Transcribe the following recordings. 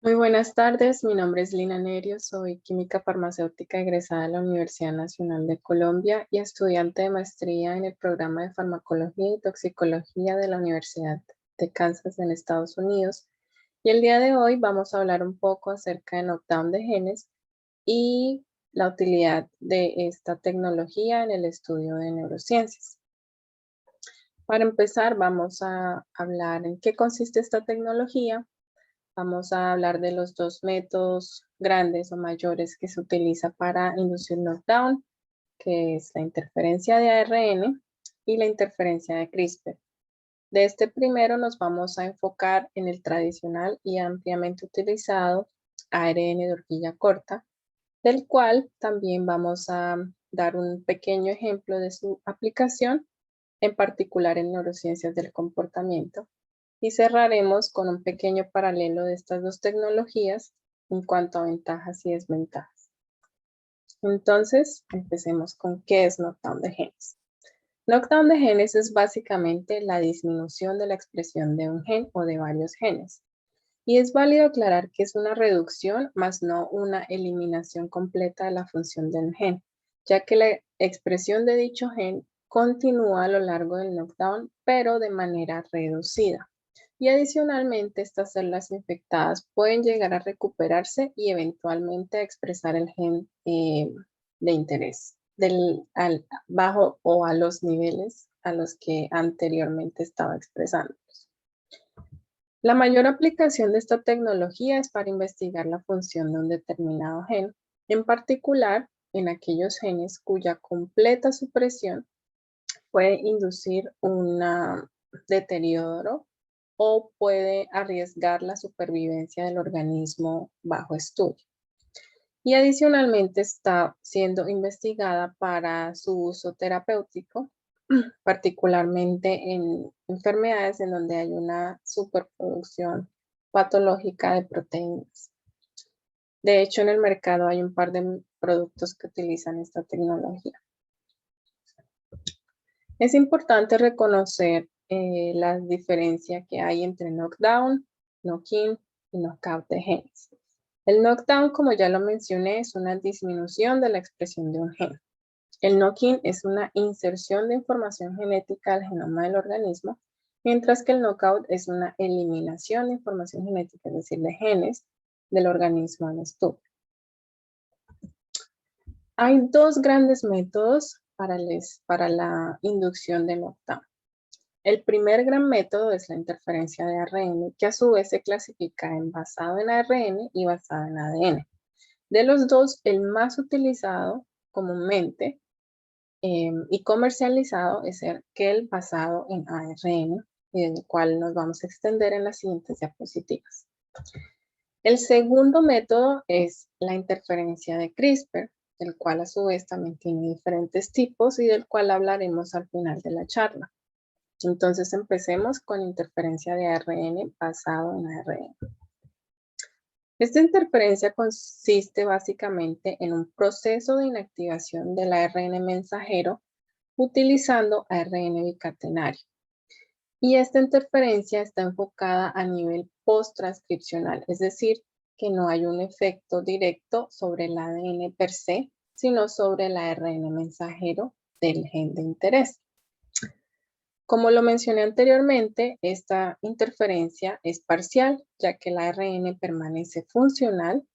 Muy buenas tardes, mi nombre es Lina Nerio, soy química farmacéutica egresada de la Universidad Nacional de Colombia y estudiante de maestría en el programa de farmacología y toxicología de la Universidad de Kansas en Estados Unidos. Y el día de hoy vamos a hablar un poco acerca de knockdown de genes y la utilidad de esta tecnología en el estudio de neurociencias. Para empezar, vamos a hablar en qué consiste esta tecnología. Vamos a hablar de los dos métodos grandes o mayores que se utiliza para inducir knockdown, que es la interferencia de ARN y la interferencia de CRISPR. De este primero nos vamos a enfocar en el tradicional y ampliamente utilizado ARN de horquilla corta, del cual también vamos a dar un pequeño ejemplo de su aplicación, en particular en neurociencias del comportamiento. Y cerraremos con un pequeño paralelo de estas dos tecnologías en cuanto a ventajas y desventajas. Entonces, empecemos con qué es knockdown de genes. Knockdown de genes es básicamente la disminución de la expresión de un gen o de varios genes. Y es válido aclarar que es una reducción, más no una eliminación completa de la función del gen, ya que la expresión de dicho gen continúa a lo largo del knockdown, pero de manera reducida. Y adicionalmente, estas células infectadas pueden llegar a recuperarse y eventualmente a expresar el gen de interés bajo o a los niveles a los que anteriormente estaba expresando. La mayor aplicación de esta tecnología es para investigar la función de un determinado gen, en particular en aquellos genes cuya completa supresión puede inducir un deterioro o puede arriesgar la supervivencia del organismo bajo estudio. Y adicionalmente está siendo investigada para su uso terapéutico, particularmente en enfermedades en donde hay una superproducción patológica de proteínas. De hecho, en el mercado hay un par de productos que utilizan esta tecnología. Es importante reconocer la diferencia que hay entre knockdown, knock-in y knockout de genes. El knockdown, como ya lo mencioné, es una disminución de la expresión de un gen. El knock-in es una inserción de información genética al genoma del organismo, mientras que el knockout es una eliminación de información genética, es decir, de genes del organismo en estudio. Hay dos grandes métodos para la inducción de knockdown. El primer gran método es la interferencia de ARN, que a su vez se clasifica en basado en ARN y basado en ADN. De los dos, el más utilizado comúnmente y comercializado es el basado en ARN, y del cual nos vamos a extender en las siguientes diapositivas. El segundo método es la interferencia de CRISPR, el cual a su vez también tiene diferentes tipos y del cual hablaremos al final de la charla. Entonces empecemos con interferencia de ARN basado en ARN. Esta interferencia consiste básicamente en un proceso de inactivación del ARN mensajero utilizando ARN bicatenario. Y esta interferencia está enfocada a nivel post-transcripcional, es decir, que no hay un efecto directo sobre el ADN per se, sino sobre el ARN mensajero del gen de interés. Como lo mencioné anteriormente, esta interferencia es parcial, ya que el ARN permanece funcional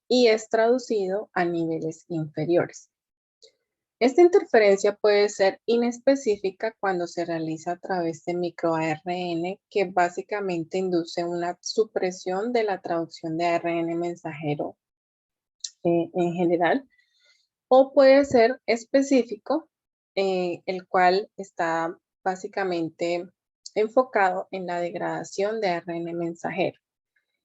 y es traducido a niveles inferiores. Esta interferencia puede ser inespecífica cuando se realiza a través de microARN, que básicamente induce una supresión de la traducción de ARN mensajero en general, o puede ser específico, el cual está básicamente enfocado en la degradación de ARN mensajero.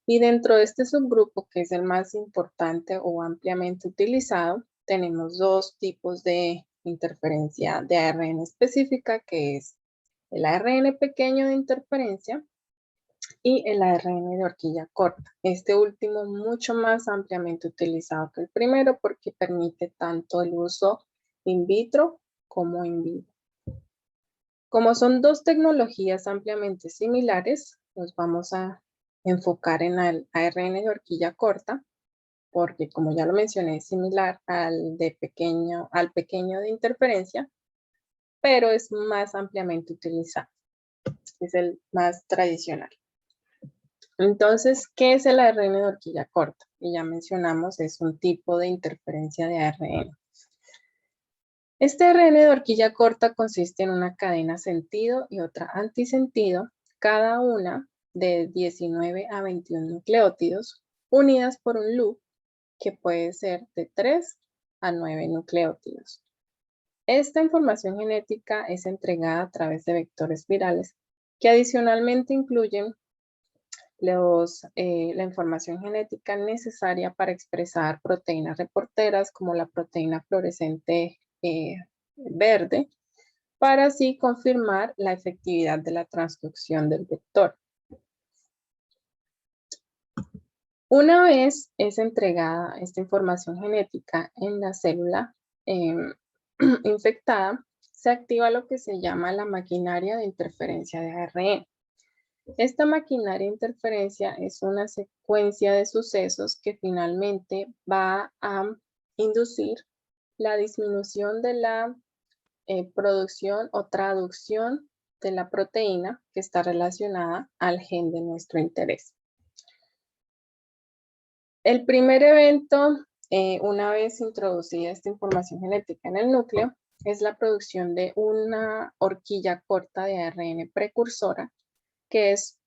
Y dentro de este subgrupo, que es el más importante o ampliamente utilizado, tenemos dos tipos de interferencia de ARN específica, que es el ARN pequeño de interferencia y el ARN de horquilla corta. Este último mucho más ampliamente utilizado que el primero porque permite tanto el uso in vitro como in vivo. Como son dos tecnologías ampliamente similares, nos vamos a enfocar en el ARN de horquilla corta, porque como ya lo mencioné, es similar al pequeño de interferencia, pero es más ampliamente utilizado. Es el más tradicional. Entonces, ¿qué es el ARN de horquilla corta? Y ya mencionamos, es un tipo de interferencia de ARN. Este ARN de horquilla corta consiste en una cadena sentido y otra antisentido, cada una de 19 a 21 nucleótidos, unidas por un loop que puede ser de 3 a 9 nucleótidos. Esta información genética es entregada a través de vectores virales que adicionalmente incluyen la información genética necesaria para expresar proteínas reporteras como la proteína fluorescente verde, para así confirmar la efectividad de la transducción del vector. Una vez es entregada esta información genética en la célula infectada, se activa lo que se llama la maquinaria de interferencia de ARN. Esta maquinaria de interferencia es una secuencia de sucesos que finalmente va a inducir la disminución de la producción o traducción de la proteína que está relacionada al gen de nuestro interés. El primer evento, una vez introducida esta información genética en el núcleo, es la producción de una horquilla corta de ARN precursora, que es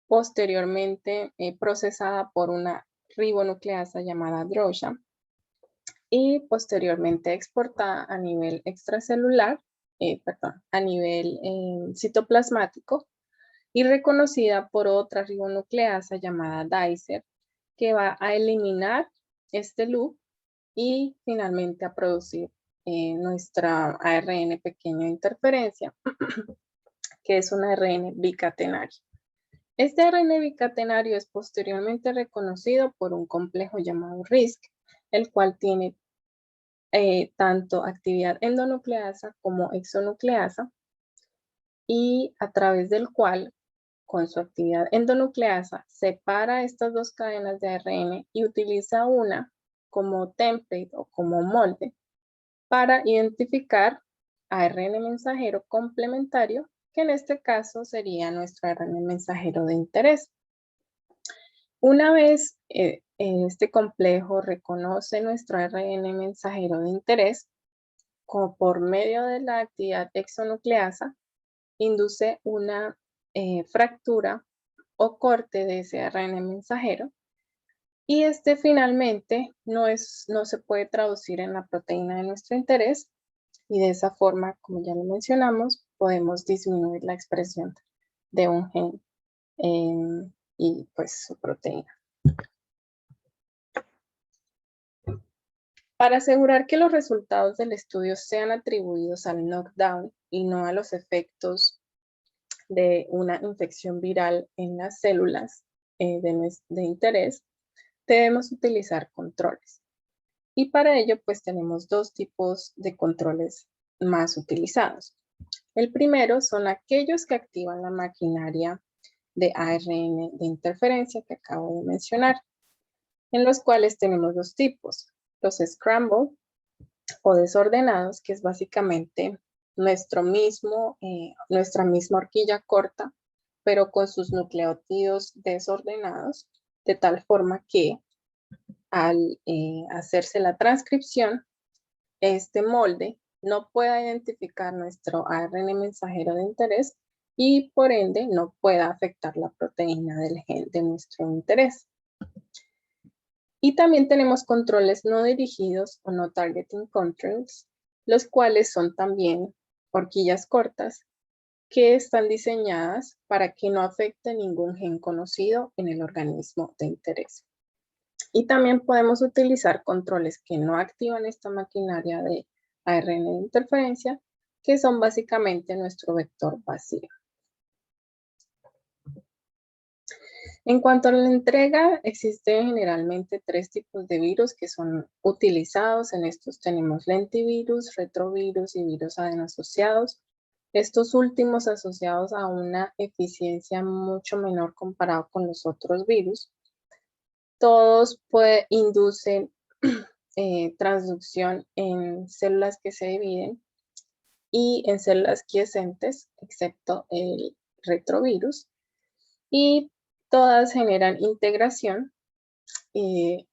posteriormente procesada por una ribonucleasa llamada drosha y posteriormente exportada a nivel extracelular, a nivel citoplasmático, y reconocida por otra ribonucleasa llamada dicer, que va a eliminar este loop y finalmente a producir nuestra ARN pequeño de interferencia, que es un ARN bicatenario. Este ARN bicatenario es posteriormente reconocido por un complejo llamado RISC, el cual tiene tanto actividad endonucleasa como exonucleasa, y a través del cual, con su actividad endonucleasa, separa estas dos cadenas de ARN y utiliza una como template o como molde para identificar ARN mensajero complementario, que en este caso sería nuestro ARN mensajero de interés. Una vez este complejo reconoce nuestro ARN mensajero de interés, como por medio de la actividad exonucleasa, induce una fractura o corte de ese ARN mensajero, y este finalmente no se puede traducir en la proteína de nuestro interés, y de esa forma, como ya lo mencionamos, podemos disminuir la expresión de un gen y pues su proteína. Para asegurar que los resultados del estudio sean atribuidos al knockdown y no a los efectos de una infección viral en las células de interés, debemos utilizar controles. Y para ello, pues tenemos dos tipos de controles más utilizados. El primero son aquellos que activan la maquinaria de ARN de interferencia que acabo de mencionar, en los cuales tenemos dos tipos: los scramble o desordenados, que es básicamente nuestra misma horquilla corta, pero con sus nucleótidos desordenados, de tal forma que al hacerse la transcripción, este molde no pueda identificar nuestro ARN mensajero de interés y por ende no pueda afectar la proteína del gen de nuestro interés. Y también tenemos controles no dirigidos o no targeting controls, los cuales son también horquillas cortas que están diseñadas para que no afecte ningún gen conocido en el organismo de interés. Y también podemos utilizar controles que no activan esta maquinaria de ARN de interferencia, que son básicamente nuestro vector vacío. En cuanto a la entrega, existen generalmente tres tipos de virus que son utilizados. En estos tenemos lentivirus, retrovirus y virus adeno-asociados. Estos últimos asociados a una eficiencia mucho menor comparado con los otros virus, todos inducen transducción en células que se dividen y en células quiescentes, excepto el retrovirus, y todas generan integración, en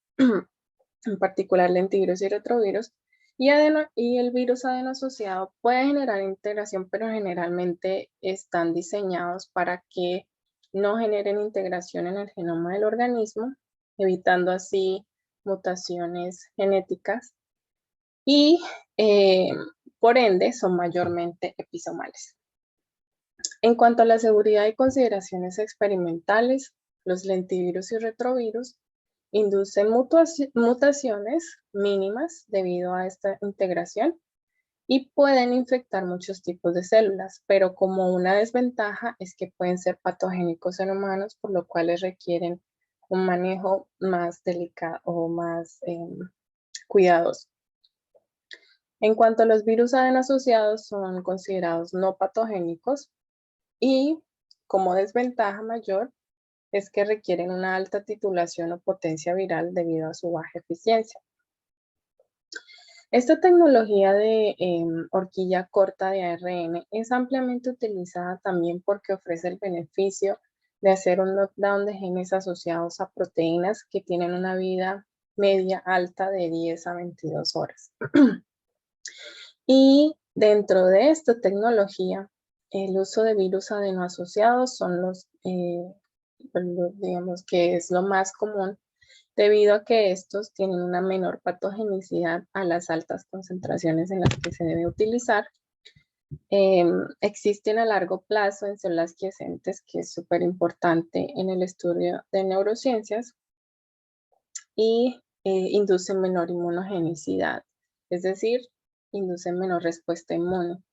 particular lentivirus y retrovirus, y el virus adeno-asociado puede generar integración, pero generalmente están diseñados para que no generen integración en el genoma del organismo, evitando así mutaciones genéticas y por ende son mayormente episomales. En cuanto a la seguridad y consideraciones experimentales, los lentivirus y retrovirus inducen mutaciones mínimas debido a esta integración y pueden infectar muchos tipos de células, pero como una desventaja es que pueden ser patogénicos en humanos, por lo cual requieren un manejo más delicado o más cuidadoso. En cuanto a los virus adeno-asociados, son considerados no patogénicos y como desventaja mayor es que requieren una alta titulación o potencia viral debido a su baja eficiencia. Esta tecnología de horquilla corta de ARN es ampliamente utilizada también porque ofrece el beneficio de hacer un knockdown de genes asociados a proteínas que tienen una vida media alta de 10 a 22 horas. Y dentro de esta tecnología, el uso de virus adenoasociados son digamos que es lo más común, debido a que estos tienen una menor patogenicidad a las altas concentraciones en las que se debe utilizar. Existen a largo plazo en células quiescentes, que es súper importante en el estudio de neurociencias, y inducen menor inmunogenicidad, es decir, inducen menor respuesta inmune.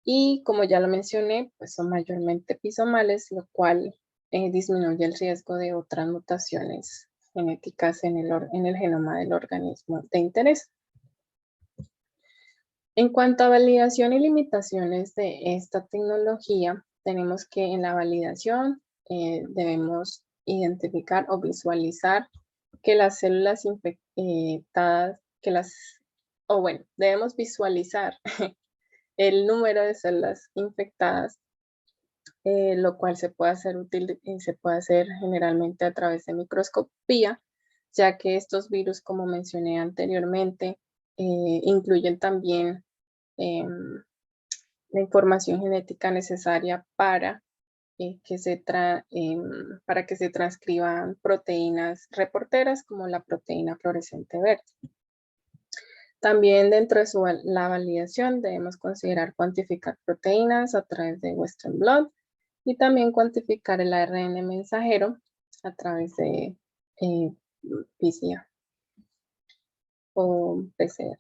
Y como ya lo mencioné, pues son mayormente episomales, lo cual disminuye el riesgo de otras mutaciones genéticas en el genoma del organismo de interés. En cuanto a validación y limitaciones de esta tecnología, tenemos que en la validación debemos identificar o visualizar que las células infectadas, debemos visualizar el número de células infectadas, lo cual se puede hacer generalmente a través de microscopía, ya que estos virus, como mencioné anteriormente, incluyen también la información genética necesaria para que se transcriban proteínas reporteras como la proteína fluorescente verde. También dentro de la validación debemos considerar cuantificar proteínas a través de Western blot y también cuantificar el ARN mensajero a través de PCR o PCR.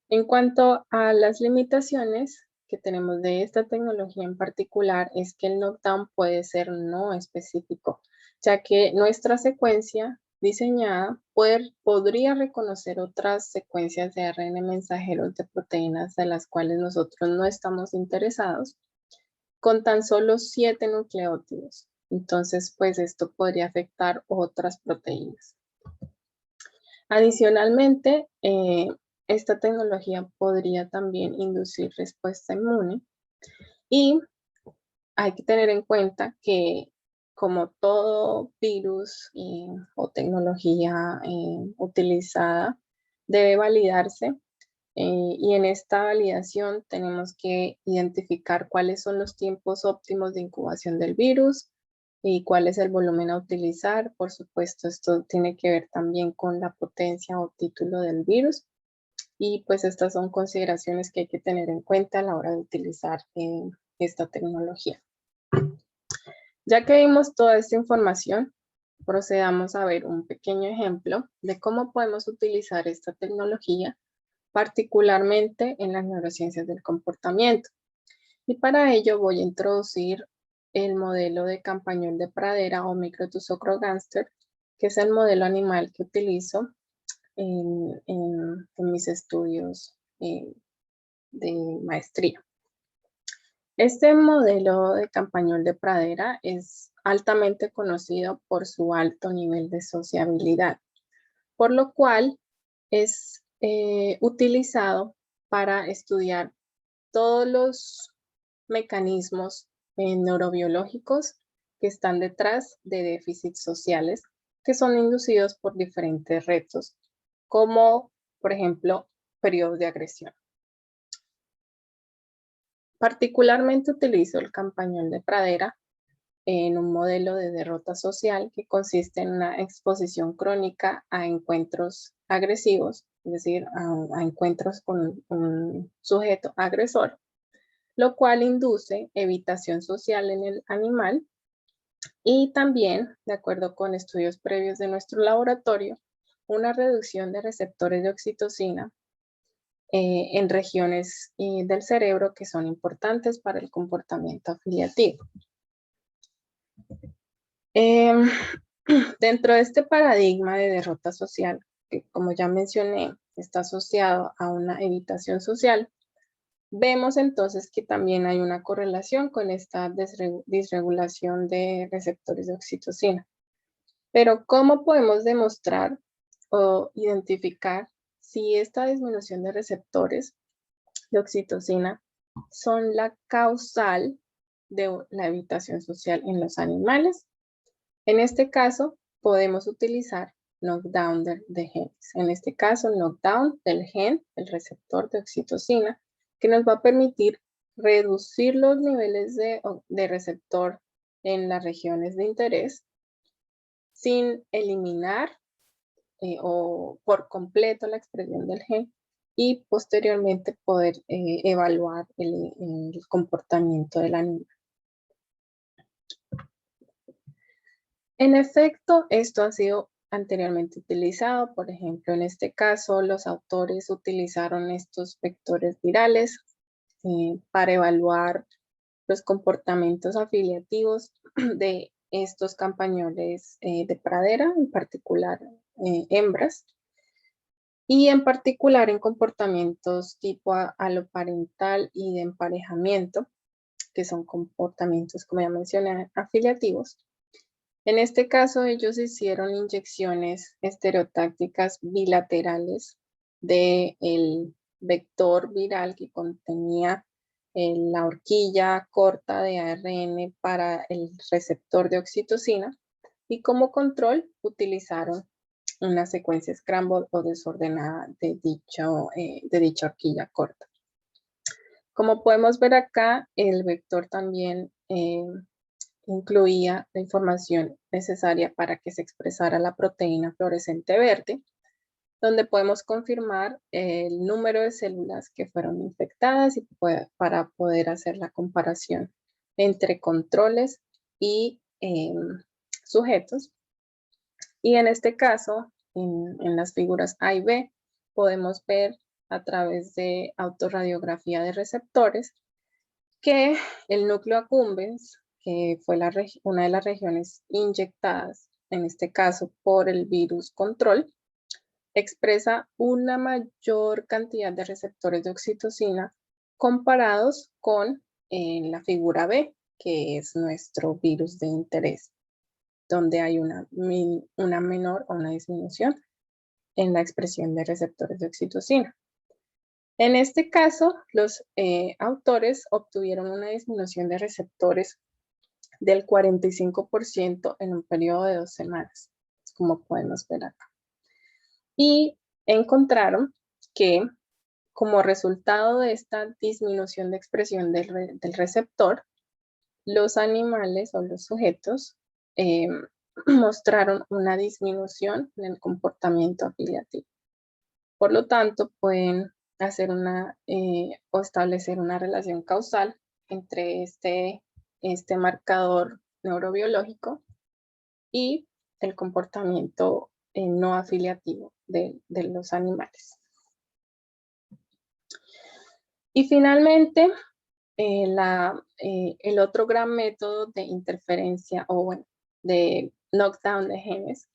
En cuanto a las limitaciones que tenemos de esta tecnología en particular, es que el knockdown puede ser no específico, ya que nuestra secuencia diseñada podría reconocer otras secuencias de ARN mensajeros de proteínas de las cuales nosotros no estamos interesados, con tan solo 7 nucleótidos. Entonces, pues esto podría afectar otras proteínas. Adicionalmente, esta tecnología podría también inducir respuesta inmune y hay que tener en cuenta que como todo virus o tecnología utilizada debe validarse y en esta validación tenemos que identificar cuáles son los tiempos óptimos de incubación del virus y cuál es el volumen a utilizar. Por supuesto, esto tiene que ver también con la potencia o título del virus. Y pues estas son consideraciones que hay que tener en cuenta a la hora de utilizar esta tecnología. Ya que vimos toda esta información, procedamos a ver un pequeño ejemplo de cómo podemos utilizar esta tecnología, particularmente en las neurociencias del comportamiento. Y para ello voy a introducir el modelo de campañón de pradera o microtusocrogánster, que es el modelo animal que utilizo en mis estudios de maestría. Este modelo de campañol de pradera es altamente conocido por su alto nivel de sociabilidad, por lo cual es utilizado para estudiar todos los mecanismos neurobiológicos que están detrás de déficits sociales que son inducidos por diferentes retos, como por ejemplo periodos de agresión. Particularmente utilizo el campañol de pradera en un modelo de derrota social que consiste en una exposición crónica a encuentros agresivos, es decir, a encuentros con un sujeto agresor, lo cual induce evitación social en el animal y también, de acuerdo con estudios previos de nuestro laboratorio, una reducción de receptores de oxitocina en regiones del cerebro que son importantes para el comportamiento afiliativo. Dentro de este paradigma de derrota social, que como ya mencioné, está asociado a una evitación social, vemos entonces que también hay una correlación con esta disregulación de receptores de oxitocina. Pero ¿cómo podemos demostrar o identificar si esta disminución de receptores de oxitocina son la causal de la evitación social en los animales? En este caso, podemos utilizar knockdown de genes. En este caso, knockdown del gen, el receptor de oxitocina, que nos va a permitir reducir los niveles de receptor en las regiones de interés sin eliminar o por completo la expresión del gen y posteriormente poder evaluar el comportamiento del animal. En efecto, esto ha sido anteriormente utilizado. Por ejemplo, en este caso, los autores utilizaron estos vectores virales para evaluar los comportamientos afiliativos de estos campañoles de pradera, en particular hembras, y en particular en comportamientos tipo aloparental y de emparejamiento, que son comportamientos, como ya mencioné, afiliativos. En este caso, ellos hicieron inyecciones estereotácticas bilaterales del vector viral que contenía la horquilla corta de ARN para el receptor de oxitocina y como control utilizaron una secuencia scramble o desordenada de dicha horquilla corta. Como podemos ver acá, el vector también incluía la información necesaria para que se expresara la proteína fluorescente verde, donde podemos confirmar el número de células que fueron infectadas y para poder hacer la comparación entre controles y sujetos. Y en este caso, en las figuras A y B, podemos ver a través de autorradiografía de receptores que el núcleo accumbens, que fue una de las regiones inyectadas, en este caso por el virus control, expresa una mayor cantidad de receptores de oxitocina comparados con la figura B, que es nuestro virus de interés, donde hay una menor o una disminución en la expresión de receptores de oxitocina. En este caso, los autores obtuvieron una disminución de receptores del 45% en un periodo de 2 semanas, como podemos ver acá. Y encontraron que como resultado de esta disminución de expresión del receptor, los animales o los sujetos mostraron una disminución en el comportamiento afiliativo. Por lo tanto, pueden hacer o establecer una relación causal entre este marcador neurobiológico y el comportamiento no afiliativo de los animales. Y finalmente, el otro gran método de interferencia o bueno, de knockdown de genes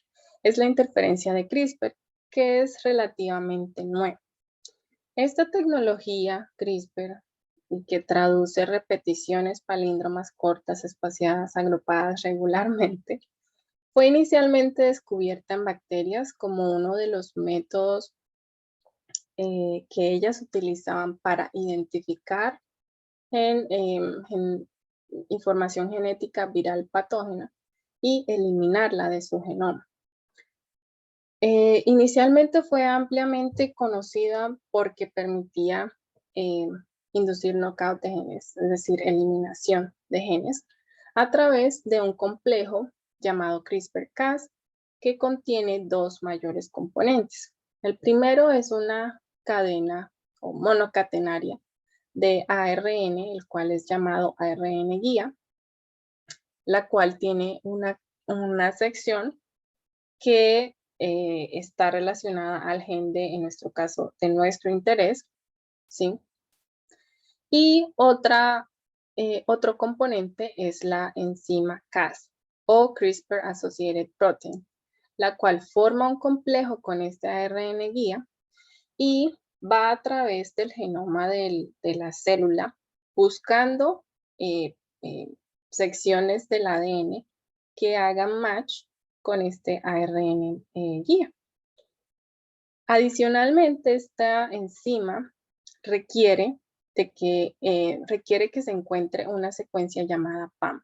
es la interferencia de CRISPR, que es relativamente nueva. Esta tecnología CRISPR y que traduce repeticiones palíndromas cortas espaciadas agrupadas regularmente, fue inicialmente descubierta en bacterias como uno de los métodos que ellas utilizaban para identificar información genética viral patógena y eliminarla de su genoma. Inicialmente fue ampliamente conocida porque permitía inducir knockout de genes, es decir, eliminación de genes, a través de un complejo llamado CRISPR-Cas que contiene dos mayores componentes. El primero es una cadena o monocatenaria de ARN, el cual es llamado ARN guía, la cual tiene una sección que está relacionada al gen en nuestro caso, de nuestro interés, ¿sí? Y otro componente es la enzima Cas o CRISPR Associated Protein, la cual forma un complejo con este ARN guía y va a través del genoma de la célula buscando secciones del ADN que hagan match con este ARN guía. Adicionalmente, esta enzima requiere que se encuentre una secuencia llamada PAM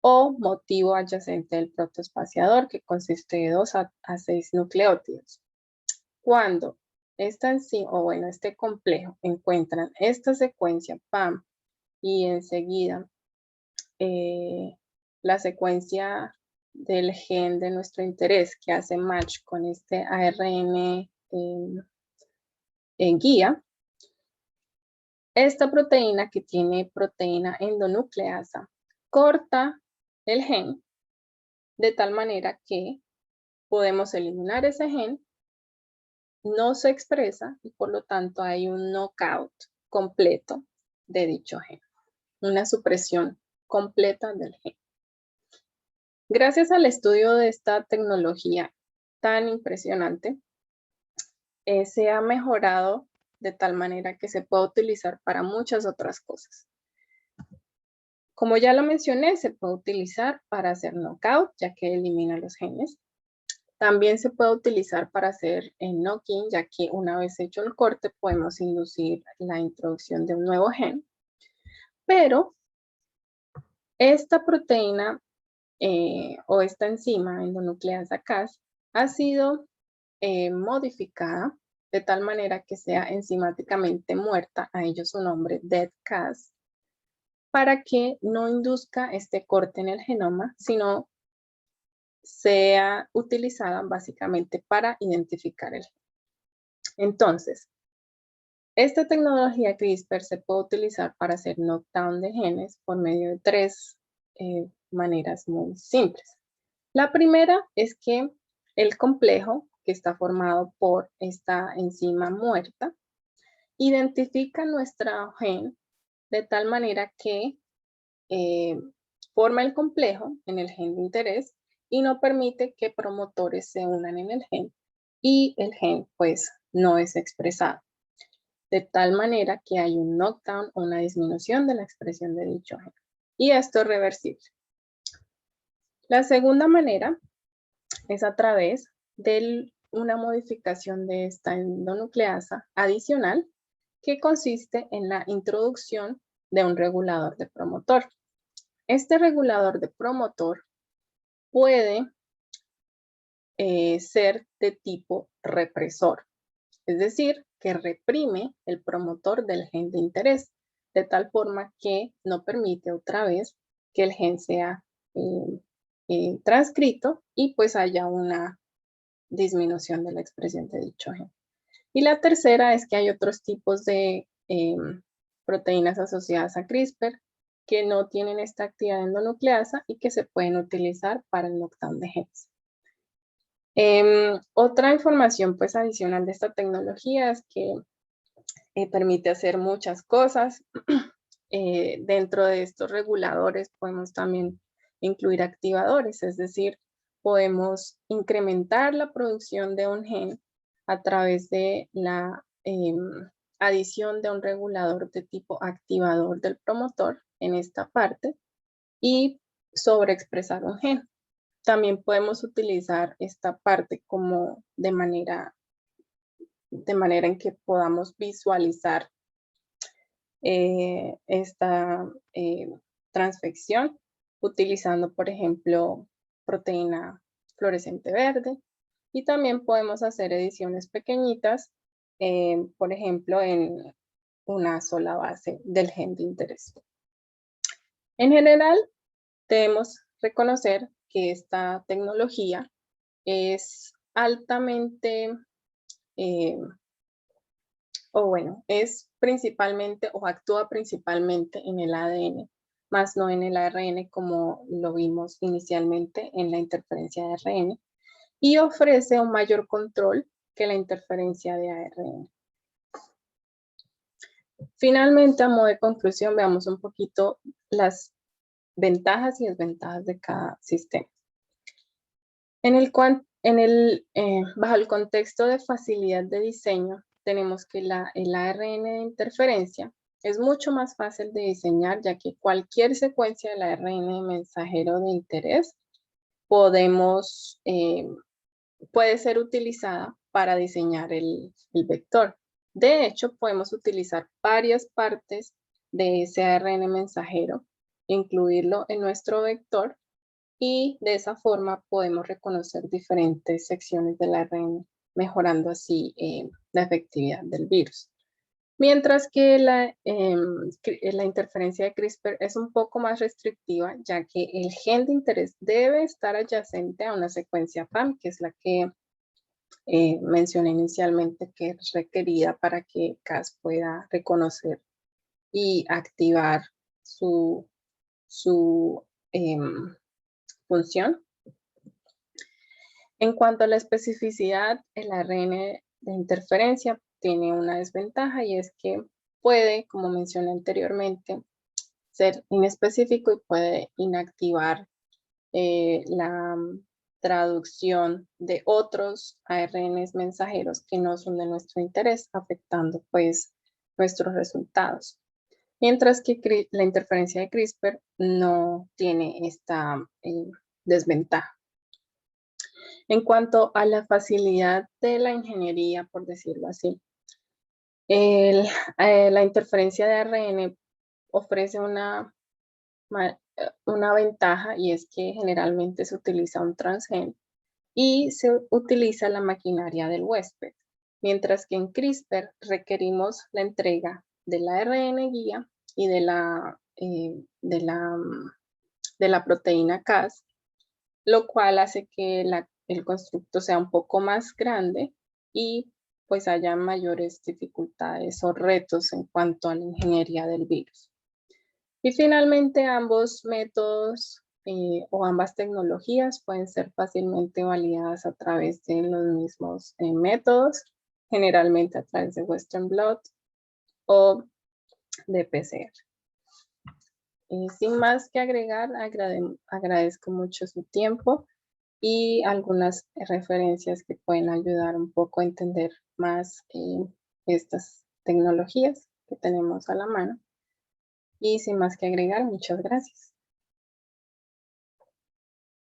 o motivo adyacente del protoespaciador, que consiste de 2 a 6 nucleótidos. Cuando esta enzima, o bueno, este complejo encuentran esta secuencia PAM y enseguida la secuencia del gen de nuestro interés que hace match con este ARN en guía, esta proteína que tiene proteína endonucleasa corta el gen de tal manera que podemos eliminar ese gen, no se expresa y por lo tanto hay un knockout completo de dicho gen, una supresión completa del gen. Gracias al estudio de esta tecnología tan impresionante, se ha mejorado de tal manera que se puede utilizar para muchas otras cosas. Como ya lo mencioné, se puede utilizar para hacer knockout, ya que elimina los genes. También se puede utilizar para hacer knock-in, ya que una vez hecho el corte podemos inducir la introducción de un nuevo gen. Pero esta proteína o esta enzima endonucleasa Cas ha sido modificada de tal manera que sea enzimáticamente muerta, a ello su nombre, dead Cas, para que no induzca este corte en el genoma, sino sea utilizada básicamente para identificar el gen. Entonces, esta tecnología CRISPR se puede utilizar para hacer knockdown de genes por medio de tres maneras muy simples. La primera es que el complejo, que está formado por esta enzima muerta, identifica nuestro gen de tal manera que forma el complejo en el gen de interés y no permite que promotores se unan en el gen y el gen pues no es expresado. De tal manera que hay un knockdown o una disminución de la expresión de dicho gen. Y esto es reversible. La segunda manera es a través de una modificación de esta endonucleasa adicional que consiste en la introducción de un regulador de promotor. Este regulador de promotor puede ser de tipo represor, es decir, que reprime el promotor del gen de interés, de tal forma que no permite otra vez que el gen sea transcrito y pues haya una disminución de la expresión de dicho gen. Y la tercera es que hay otros tipos de proteínas asociadas a CRISPR que no tienen esta actividad endonucleasa y que se pueden utilizar para el knockdown de genes. Otra información pues adicional de esta tecnología es que permite hacer muchas cosas. Dentro de estos reguladores podemos también incluir activadores, es decir, podemos incrementar la producción de un gen a través de la adición de un regulador de tipo activador del promotor en esta parte y sobreexpresar un gen. También podemos utilizar esta parte como de manera en que podamos visualizar esta transfección utilizando, por ejemplo, proteína fluorescente verde. Y también podemos hacer ediciones pequeñitas, por ejemplo, en una sola base del gen de interés. En general, debemos reconocer que esta tecnología es altamente, es principalmente o actúa principalmente en el ADN, más no en el ARN como lo vimos inicialmente en la interferencia de ARN, y ofrece un mayor control que la interferencia de ARN. Finalmente, a modo de conclusión, veamos un poquito las ventajas y desventajas de cada sistema. Bajo el contexto de facilidad de diseño, tenemos que el ARN de interferencia es mucho más fácil de diseñar, ya que cualquier secuencia del ARN mensajero de interés puede ser utilizada para diseñar el vector. De hecho, podemos utilizar varias partes de ese ARN mensajero, incluirlo en nuestro vector y de esa forma podemos reconocer diferentes secciones del ARN, mejorando así la efectividad del virus. Mientras que la interferencia de CRISPR es un poco más restrictiva, ya que el gen de interés debe estar adyacente a una secuencia PAM, que es la que mencioné inicialmente, que es requerida para que Cas pueda reconocer y activar su función. En cuanto a la especificidad, el ARN de interferencia tiene una desventaja y es que puede, como mencioné anteriormente, ser inespecífico y puede inactivar la traducción de otros ARNs mensajeros que no son de nuestro interés, afectando pues nuestros resultados. Mientras que la interferencia de CRISPR no tiene esta desventaja. En cuanto a la facilidad de la ingeniería, por decirlo así, la interferencia de ARN ofrece una ventaja y es que generalmente se utiliza un transgen y se utiliza la maquinaria del huésped, mientras que en CRISPR requerimos la entrega del ARN guía y de la proteína Cas, lo cual hace que el constructo sea un poco más grande y pues haya mayores dificultades o retos en cuanto a la ingeniería del virus. Y finalmente ambos métodos o ambas tecnologías pueden ser fácilmente validadas a través de los mismos métodos, generalmente a través de Western blot o de PCR. Sin más que agregar, agradezco mucho su tiempo y algunas referencias que pueden ayudar un poco a entender más estas tecnologías que tenemos a la mano. Y sin más que agregar, muchas gracias.